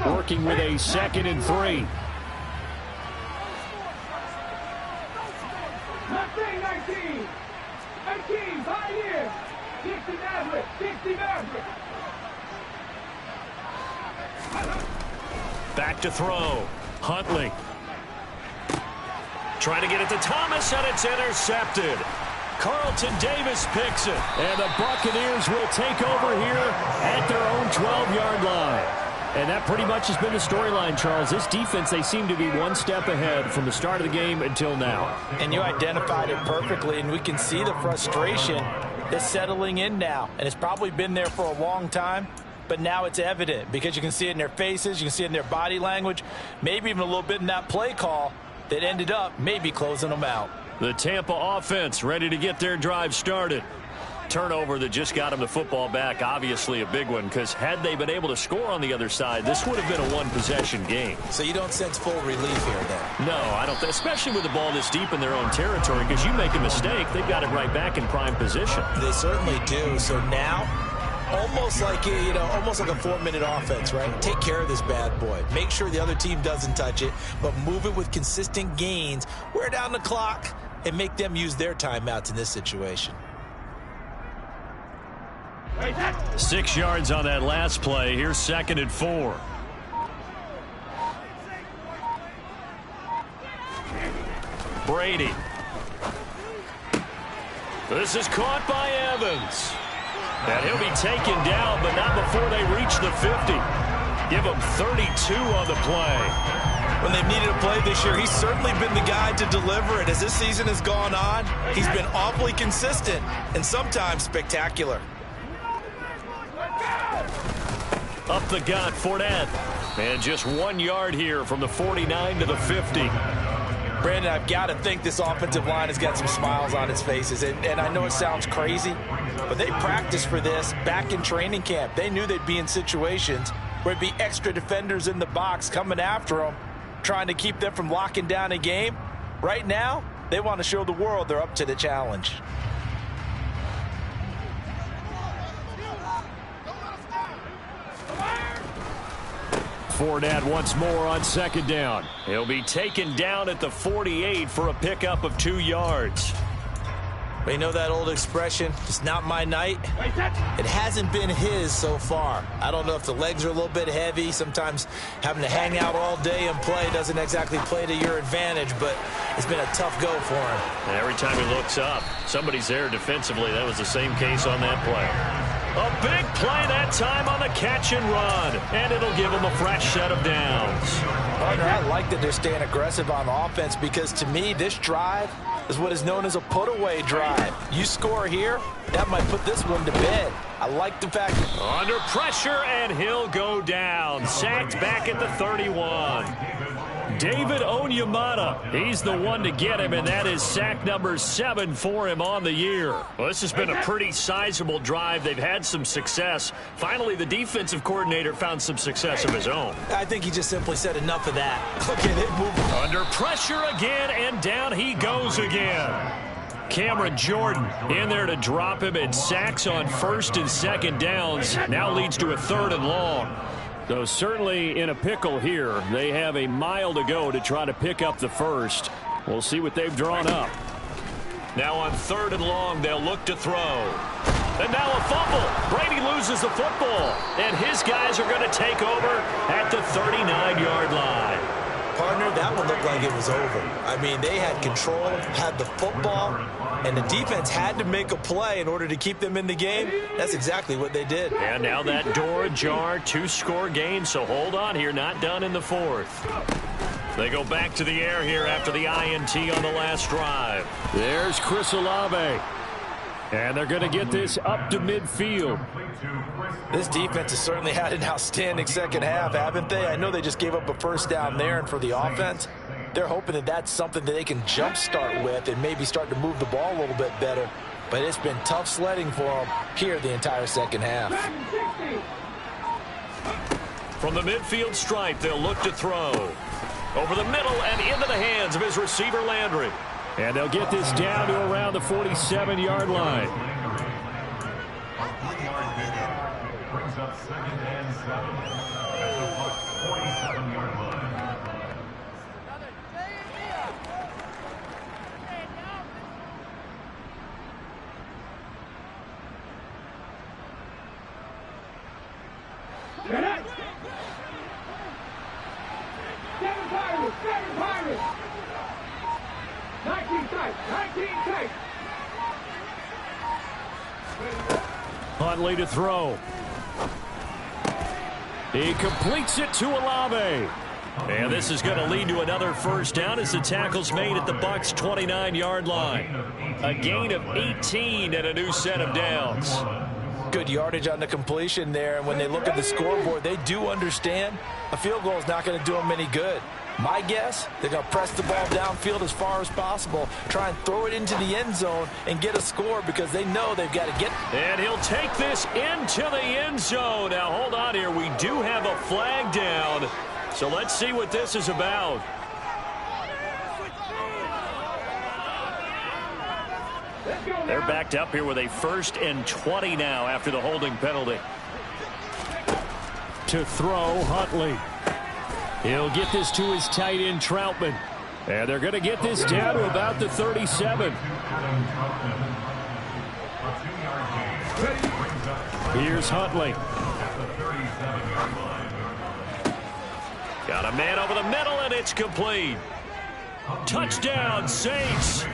Working with a 2nd and 3. 19, Pioneers, 60 Maverick, 60 Maverick. Back to throw. Huntley. Trying to get it to Thomas, and it's intercepted. Carlton Davis picks it, and the Buccaneers will take over here at their own 12-yard line. And that pretty much has been the storyline, Charles. This defense, they seem to be one step ahead from the start of the game until now. And you identified it perfectly, and we can see the frustration that's settling in now. And it's probably been there for a long time, but now it's evident because you can see it in their faces, you can see it in their body language, maybe even a little bit in that play call that ended up maybe closing them out. The Tampa offense ready to get their drive started. Turnover that just got them the football back, obviously a big one, because had they been able to score on the other side, this would have been a one-possession game. So you don't sense full relief here then? No, I don't, especially with the ball this deep in their own territory, because you make a mistake, they've got it right back in prime position. They certainly do. So now, almost like a 4-minute offense, right? Take care of this bad boy. Make sure the other team doesn't touch it, but move it with consistent gains. Wear down the clock and make them use their timeouts in this situation. 6 yards on that last play. Here's 2nd and 4. Brady. This is caught by Evans. And he'll be taken down, but not before they reach the 50. Give him 32 on the play. When they've needed a play this year, he's certainly been the guy to deliver it. As this season has gone on, he's been awfully consistent and sometimes spectacular. Up the gut, Fournette. And just 1 yard here from the 49 to the 50. Brandon, I've got to think this offensive line has got some smiles on its faces. And I know it sounds crazy, but they practiced for this back in training camp. They knew they'd be in situations where it'd be extra defenders in the box coming after them, trying to keep them from locking down a game. Right now, they want to show the world they're up to the challenge. Fournette once more on 2nd down. He'll be taken down at the 48 for a pickup of 2 yards. You know that old expression, it's not my night? It hasn't been his so far. I don't know if the legs are a little bit heavy. Sometimes having to hang out all day and play doesn't exactly play to your advantage, but it's been a tough go for him. And every time he looks up, somebody's there defensively. That was the same case on that play. A big play that time on the catch and run, and it'll give them a fresh set of downs. Partner, I like that they're staying aggressive on offense because to me, this drive is what is known as a put-away drive. You score here, that might put this one to bed. I like the fact. Under pressure, and he'll go down. Sacked back at the 31. David Onyemata, he's the one to get him, and that is sack number 7 for him on the year. Well, this has been a pretty sizable drive. They've had some success. Finally, the defensive coordinator found some success of his own. I think he just simply said enough of that. Okay, they've moved. Under pressure again, and down he goes again. Cameron Jordan in there to drop him, and sacks on 1st and 2nd downs. Now leads to a 3rd and long. So certainly in a pickle here. They have a mile to go to try to pick up the 1st. We'll see what they've drawn up. Now on 3rd and long, they'll look to throw. And now a fumble. Brady loses the football. And his guys are going to take over at the 39-yard line. Partner, that one looked like it was over. I mean, they had control, had the football, and the defense had to make a play in order to keep them in the game. That's exactly what they did. And now that door ajar, 2-score game, so hold on here, not done in the 4th. They go back to the air here after the INT on the last drive. There's Chris Olave. And they're going to get this up to midfield. This defense has certainly had an outstanding second half, haven't they? I know they just gave up a 1st down there, and for the offense, they're hoping that that's something that they can jumpstart with and maybe start to move the ball a little bit better. But it's been tough sledding for them here the entire second half. From the midfield stripe, they'll look to throw. Over the middle and into the hands of his receiver, Landry. And they'll get this down to around the 47-yard line. Brings up 2nd and 7 at the 47-yard line. Seven Pirates! 19 tight! 19 tight! Huntley to throw. He completes it to Olave. And this is going to lead to another 1st down as the tackle's made at the Bucs' 29-yard line. A gain of 18 and a new set of downs. Good yardage on the completion there, and when they look at the scoreboard, they do understand a field goal is not going to do them any good. My guess, they're going to press the ball downfield as far as possible, try and throw it into the end zone and get a score because they know they've got to get. And he'll take this into the end zone. Now, hold on here. We do have a flag down. So let's see what this is about. They're backed up here with a 1st and 20 now after the holding penalty. To throw, Huntley. He'll get this to his tight end, Troutman. And they're going to get this down to about the 37. Here's Huntley. Got a man over the middle, and it's complete. Touchdown, Saints.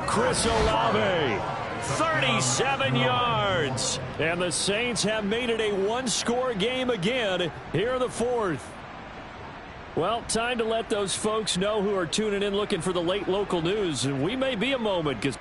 Chris Olave, 37 yards. And the Saints have made it a one-score game again here in the 4th. Well, time to let those folks know who are tuning in looking for the late local news. And we may be a moment because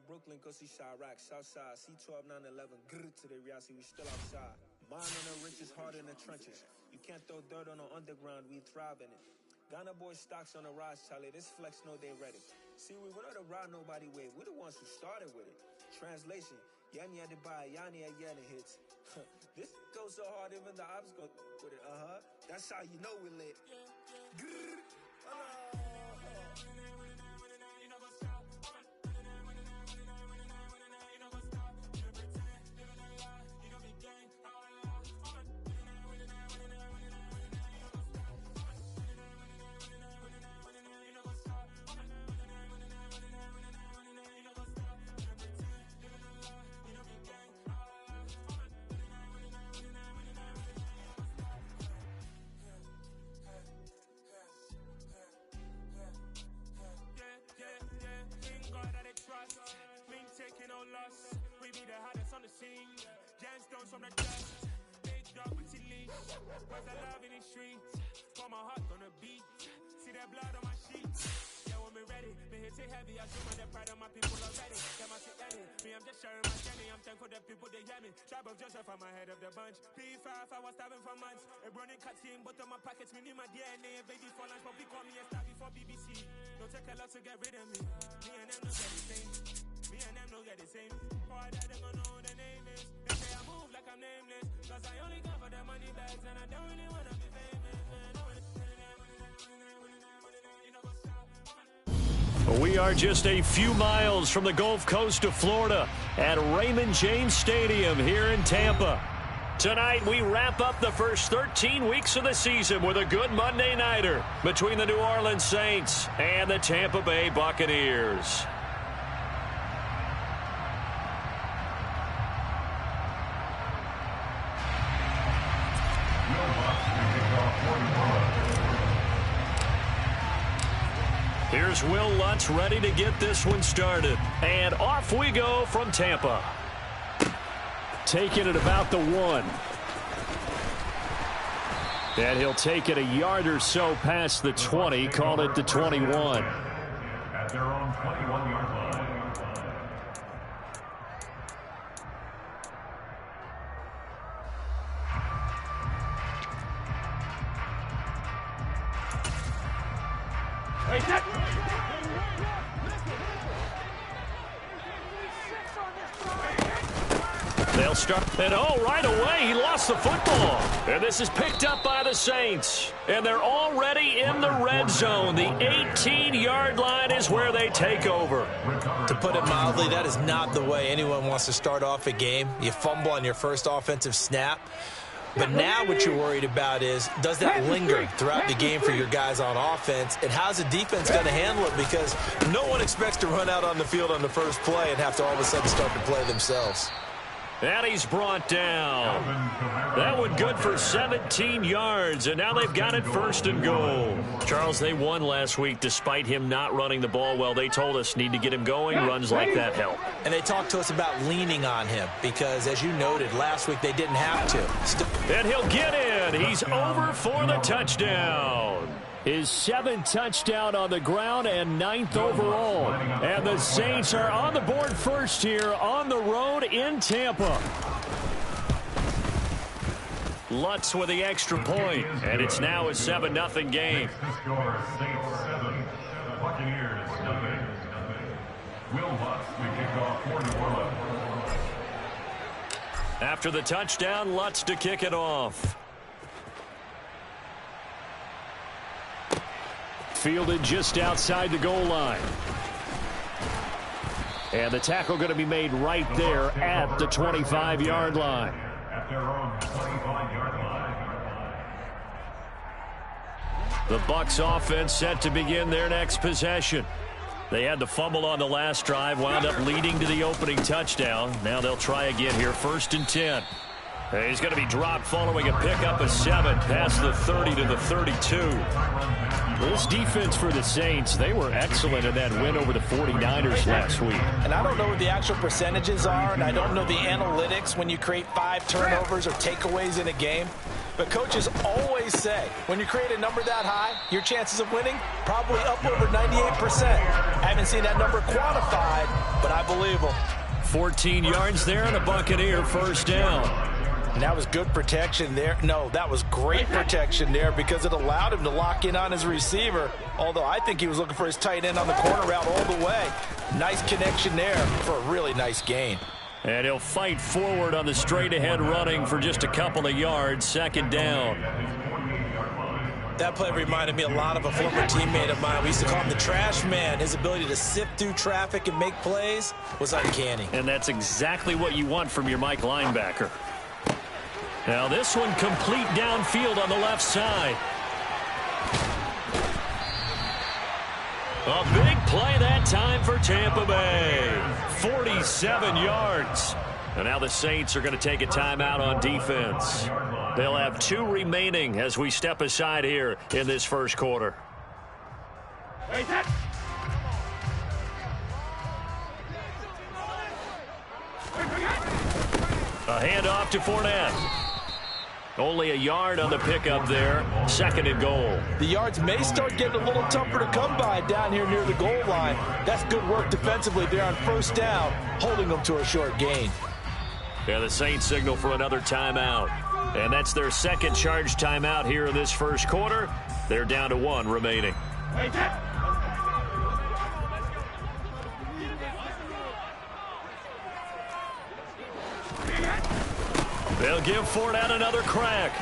Brooklyn, go see Chirac, Southside, C12, 911, grrr to the reality, we still outside. Mine on the richest, heart in the trenches. You can't throw dirt on the underground, we thrive in it. Ghana boys stocks on the rise, Charlie, this flex know they ready. See, we were not to ride nobody way, we're the ones who started with it. Translation, Yanni had to buy, Yanni had Yanni hits. This goes so hard, even the ops go with it, that's how you know we lit. Grrr, we be the hottest on the scene. Gemstones from the dust. Big dog with your leash. Where's the love in the streets? Pour my heart on the beat. See that blood on my sheets. Yeah, when we ready, me hit it heavy. I show my the pride of my people already. Them I see any. Me, I'm just sharing my journey. I'm thankful that people they hear me. Tribe of Joseph, I'm ahead of the bunch. P5, I was starving for months. A running cut team, but on my pockets, me need my DNA. Baby for lunch, but we call me a star before BBC. Don't take a lot to get rid of me. Me and them no get the same. Me and them no get the same. Boy, that them gonna know the name is. They say I move like I'm nameless. Cause I only come for the money bags and I don't really wanna be famous, man. we are just a few miles from the Gulf Coast of Florida at Raymond James Stadium here in Tampa. Tonight, we wrap up the first 13 weeks of the season with a good Monday nighter between the New Orleans Saints and the Tampa Bay Buccaneers. Here's Will Lutz ready to get this one started. And off we go from Tampa. Taking it about the 1. And he'll take it a yard or so past the 20, call it the 21. At their own 21-yard line. They'll start, and right away, he lost the football. And this is picked up by the Saints. And they're already in the red zone. The 18-yard line is where they take over. To put it mildly, that is not the way anyone wants to start off a game. You fumble on your first offensive snap. But now what you're worried about is, does that linger throughout the game for your guys on offense? And how's the defense going to handle it? Because no one expects to run out on the field on the first play and have to all of a sudden start to play themselves. And he's brought down. That one good for 17 yards, and now they've got it 1st and goal. Charles, they won last week despite him not running the ball well. They told us need to get him going. Runs like that help. And they talked to us about leaning on him because, as you noted, last week they didn't have to. And he'll get in. He's over for the touchdown. his 7th touchdown on the ground and 9th overall. And the Saints are on the board first here on the road in Tampa. Lutz with the extra point, and it's now a 7-0 game. After the touchdown, Lutz to kick it off. Fielded just outside the goal line. And the tackle going to be made right there at the 25-yard line. The Bucs offense set to begin their next possession. They had the fumble on the last drive, wound up leading to the opening touchdown. Now they'll try again here, 1st and 10. He's going to be dropped following a pickup of 7 past the 30 to the 32. This defense for the Saints, they were excellent in that win over the 49ers last week. And I don't know what the actual percentages are, and I don't know the analytics when you create 5 turnovers or takeaways in a game. But coaches always say, when you create a number that high, your chances of winning probably up over 98%. I haven't seen that number quantified, but I believe them. 14 yards there and a Buccaneer first down. And that was good protection there. No, that was great protection there because it allowed him to lock in on his receiver, although I think he was looking for his tight end on the corner route all the way. Nice connection there for a really nice gain. And he'll fight forward on the straight-ahead running for just a couple of yards, 2nd down. That play reminded me a lot of a former teammate of mine. We used to call him the trash man. His ability to sift through traffic and make plays was uncanny. And that's exactly what you want from your Mike linebacker. Now this one complete downfield on the left side. A big play that time for Tampa Bay. 47 yards. And now the Saints are going to take a timeout on defense. They'll have 2 remaining as we step aside here in this first quarter. A handoff to Fournette. Only a yard on the pickup there. 2nd and goal. The yards may start getting a little tougher to come by down here near the goal line. That's good work defensively there on 1st down, holding them to a short gain. Yeah, the Saints signal for another timeout. And that's their 2nd charge timeout here in this first quarter. They're down to 1 remaining. They'll give Fournette another crack.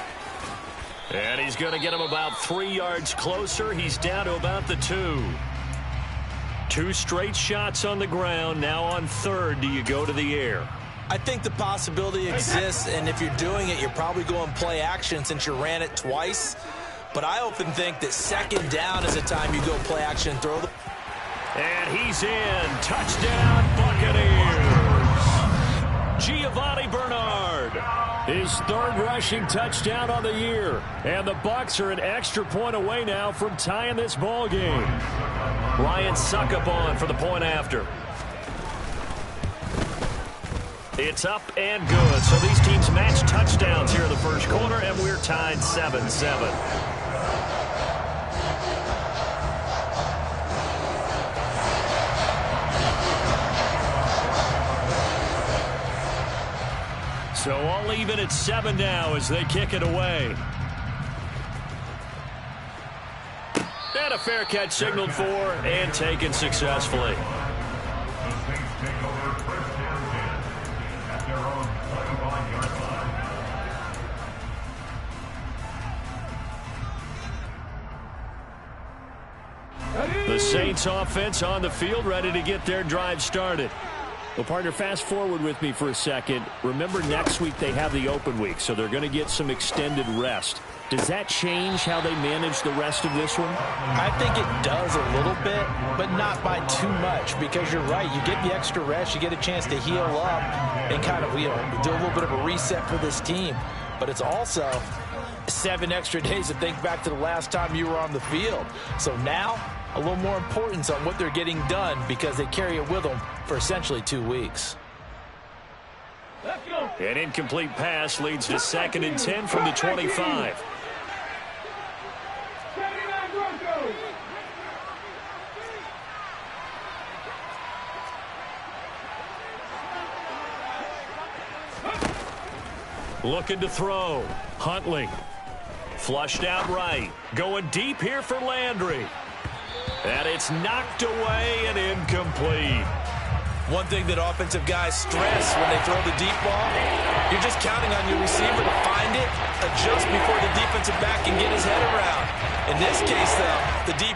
And he's going to get him about 3 yards closer. He's down to about the 2. 2 straight shots on the ground. Now on 3rd, do you go to the air? I think the possibility exists, and if you're doing it, you're probably going play action since you ran it twice. But I often think that 2nd down is the time you go play action and throw the... And he's in. Touchdown, Buccaneers. Giovanni Bernard, his 3rd rushing touchdown on the year. And the Bucs are an extra point away now from tying this ball game. Ryan Suckup on for the point after. It's up and good. So these teams match touchdowns here in the first quarter, and we're tied 7-7. So all even at 7 now as they kick it away. And a fair catch signaled for and taken successfully. The Saints offense on the field, ready to get their drive started. Well, partner, fast forward with me for a second. Remember, next week they have the open week, so they're going to get some extended rest. Does that change how they manage the rest of this one? I think it does a little bit, but not by too much, because you're right. You get the extra rest, you get a chance to heal up and kind of, do a little bit of a reset for this team. But it's also 7 extra days to think back to the last time you were on the field. So now, a little more importance on what they're getting done because they carry it with them for essentially 2 weeks. An incomplete pass leads to 2nd and 10 from the 25. Looking to throw. Huntley. Flushed out right. Going deep here for Landry. And it's knocked away and incomplete. One thing that offensive guys stress when they throw the deep ball, you're just counting on your receiver to find it, adjust before the defensive back can get his head around. In this case, though, the deep...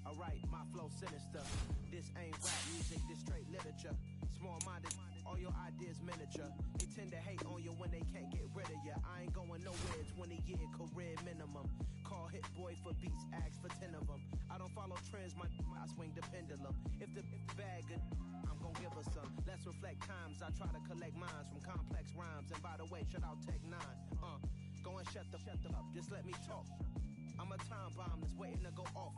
Alright, my flow sinister. This ain't rap music, this straight literature. Small-minded, all your ideas miniature. They tend to hate on you when they can't get rid of you. I ain't going nowhere, 20-year career minimum. Call hit boy for beats, ask for 10 of them. I don't follow trends, I swing the pendulum. If the bag good, I'm gonna give her some. Let's reflect times, I try to collect minds from complex rhymes. And by the way, shout out Tech 9. Go and shut the up, just let me talk. I'm a time bomb that's waiting to go off.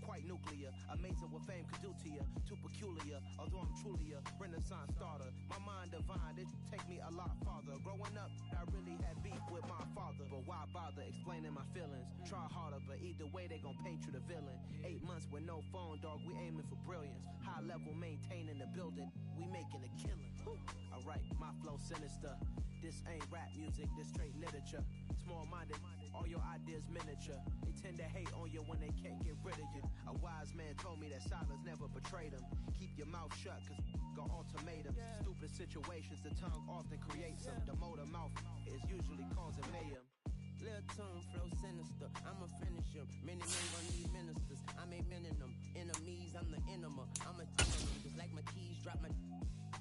Quite nuclear, amazing what fame could do to you. Too peculiar, although I'm truly a renaissance starter. My mind divine, it take me a lot farther. Growing up, I really had beef with my father. But why bother explaining my feelings? Try harder, but either way they gon' paint you the villain. 8 months with no phone, dog, we aiming for brilliance. High level maintaining the building, we making a killing. Alright, my flow sinister. This ain't rap music, this straight literature. Small-minded, all your ideas miniature. They tend to hate on you when they can't get rid of you. A wise man told me that silence never betrayed him. Keep your mouth shut, cause got ultimatums. Stupid situations, the tongue often creates them. The motor mouth is usually causing mayhem. Lil' tune, flow sinister, I'ma finish him. Many men gon' need ministers, I'm a men in them. Enemies, I'm the enema. I'm a enemy, just like my keys, drop my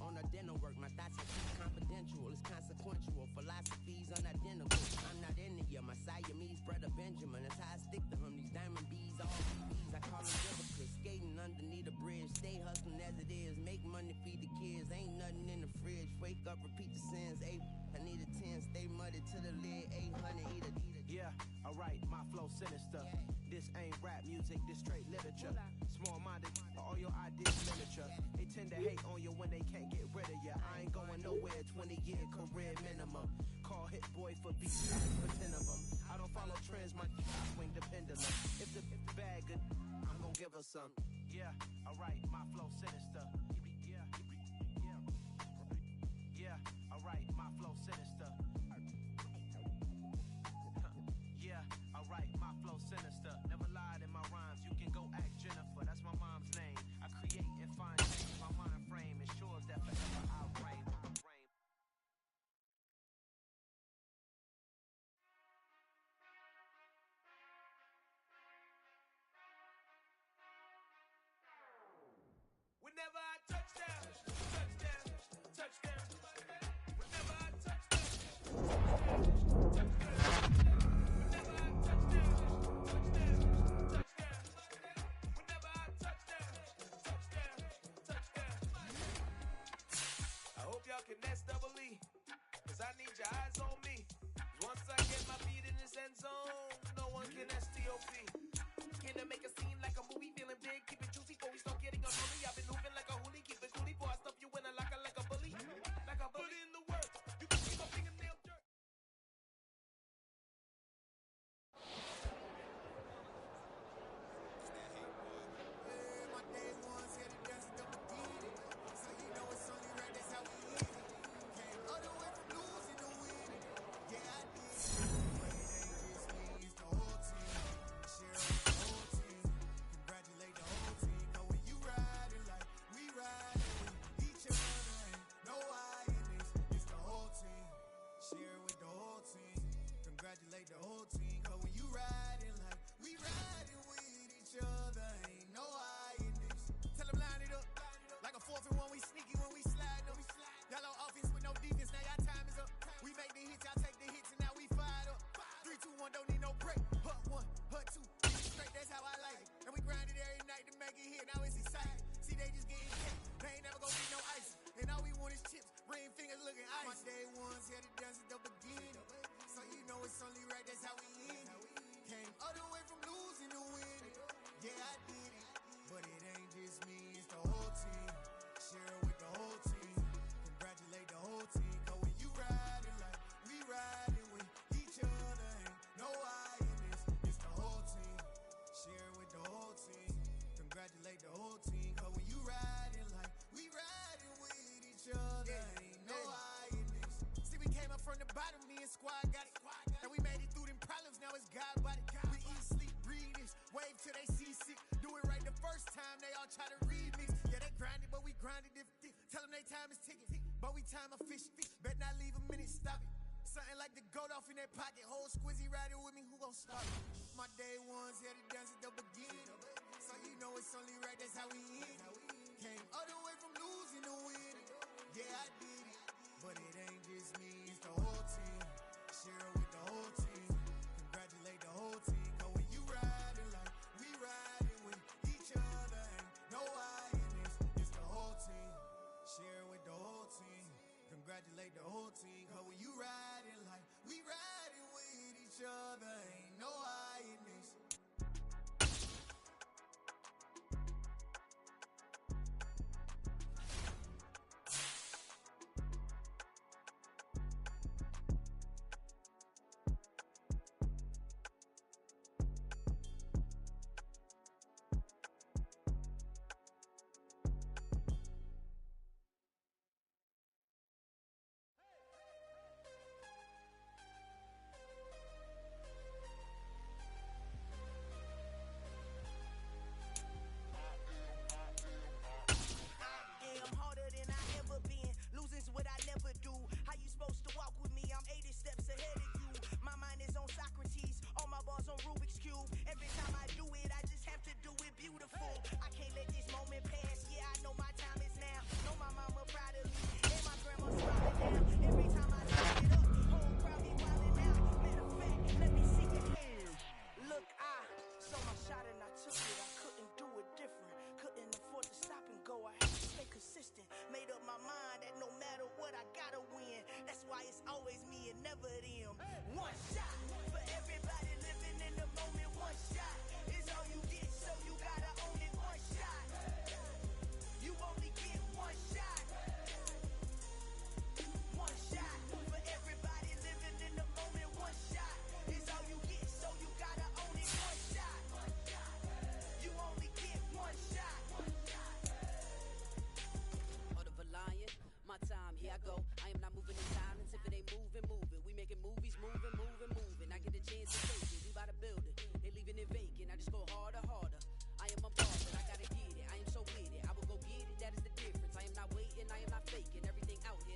on a dinner work. My thoughts are keep confidential, it's consequential. Philosophies unidentical, I'm not into you. My Siamese brother Benjamin, that's how I stick to him. These diamond bees, all bees, I call them biblical. Skating underneath a bridge, stay hustling as it is. Make money, feed the kids, ain't nothing in the fridge. Wake up, repeat the sins, I need a 10, stay muddy to the lid, 800, eat a. Yeah, alright, my flow sinister. This ain't rap music, this straight literature. Small-minded, all your ideas miniature. They tend to hate on you when they can't get rid of you. I ain't going nowhere, 20-year career minimum. Call hit boy for beats, for 10 of them. I don't follow trends, I swing the pendulum. If the bag good, I'm gonna give her some. Yeah, alright, my flow sinister. Yeah, alright, my flow sinister. Yeah, alright, my flow sinister. Never lied in my rhymes, you can go ask Jennifer, that's my mom's name. I create and find change, my mind frame ensures that forever I'll reign. Whenever I touch down, touchdown, touchdown. Whenever I touch down, touchdown. Whenever I touch down, touchdown, touchdown. Whenever I touch down, touchdown, touchdown. I hope y'all can nest double E, cause I need your eyes on me. Once I get my feet in this end zone, no one can STOP. Can I make a scene like a movie, feeling big, keep it juicy before we start getting unruly. I've been moving like a hoolie, keep it coolie before I stuff you in a locker like a bully. Like a bully in the work, you can see my fingernail dirt. My day ones had to dance it up again. So you know it's only right, that's how we live. Came all the way from losing to winning. Yeah, I did. But it ain't just me, it's the whole team. Share with the whole team. Congratulate the whole team. Know when you riding like we riding with each other. Ain't no I in this, it's the whole team. Share with the whole team. Congratulate the whole team. Cause when you riding like we riding with each other. Ain't no I in this. Tell them line it up. Like a 4th and 1, we sneaky when we slide them. Y'all on offense with no defense, now y'all time is up. We make the hits, y'all take the hits, and now we fired up. 3, 2, 1, don't need no break. Hut 1, hut 2, keep it straight, that's how I like it. And we grind it every night to make it hit, now it's exciting. See, they just getting hit, they ain't never gonna get no ice. And all we want is chips, ring fingers looking ice. My day ones had to dance at the beginning. So you know it's only right, that's how we end it. Came all the way from losing to winning. Yeah, I did it. But it ain't just me, it's the whole team. Share it with the whole and squad got it. And we made it through them problems, now it's God body. We eat, sleep, breathe this, wave till they see sick. Do it right the first time, they all try to remix. Yeah, they grinded, but we grinded different. Tell them they time is ticking, but we time a fish. Bet not leave a minute, stop it. Something like the goat off in that pocket. Whole squizzy riding with me, who gon' stop it? My day ones had to dance at the beginning. So you know it's only right, that's how we end. Came all the way from losing to winning. Yeah, I did it, but it